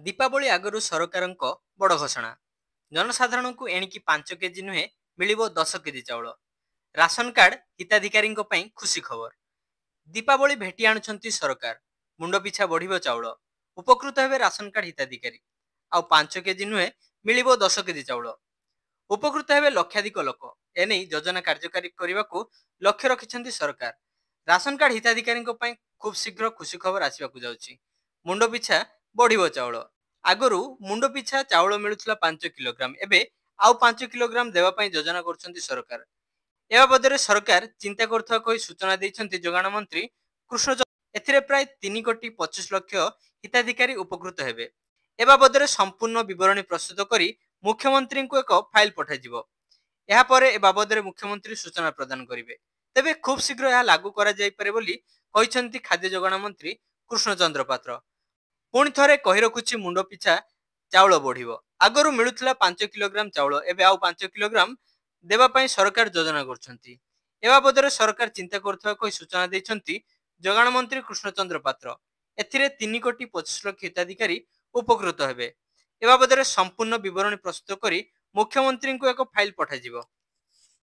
दीपावली आगु सरकार बड़ घोषणा जनसाधारण को एणिकी 5 केजी नुहे मिल 10 केजी चाउल राशन कार्ड हिताधिकारी खुशी खबर। दीपावली भेटी आणुछंती सरकार मुंड पिछा बढ़िबो चाउल उपकृत हेबे राशन कार्ड हिताधिकारी आउ 5 केजी नुहे मिल 10 केजी चाउल उपकृत हेबे लक्षाधिक लोक एने योजना कार्यकारी करने को लक्ष्य रखिछंती सरकार। राशन कार्ड हिताधिकारी खूब शीघ्र खुशी खबर आसवाक जाउछि। मुंड पिछा बढ़िबो चाउल आगरू मुंड पिछा चाउल मिलुथला 5 किलोग्राम एबे आउ 5 किलोग्राम देवा पई योजना करछंती सरकार। ए बाबदरे सरकार चिंता करथवा कहि सूचना दैछंती जोगाण मंत्री कृष्ण एथिरे प्राय 3,25,00,000 हिताधिकारी उपकृत हेबे। ए बाबदरे संपूर्ण विवरणी प्रस्तुत करी मुख्यमंत्री को एक फाइल पठाजिबो। एहा परे ए बाबदरे मुख्यमंत्री सूचना प्रदान करिवे। तेबे खूब शीघ्र यह लागू करा जाय पारे बोली कहिसंती खाद्य जोगाण मंत्री कृष्ण चंद्र पात्र। पुणी थरे कहि रखुछि मुंड पिछा चाउल बढ़िबो। आगरू मिलुथला 5 किलोग्राम चाउल एबे आउ 5 किलोग्राम देवा पई सरकार योजना करछंती। ए बाबदरे सरकार चिंता करथवा कहि सूचना दैछंती जोगाण मंत्री कृष्ण चंद्र पात्र। एथिरे 3,25,00,000 हिताधिकारी उपकृत हेबे। ए बाबदरे संपूर्ण विवरणी प्रस्तुत करी मुख्यमंत्री को एक फाइल पठाजिबो।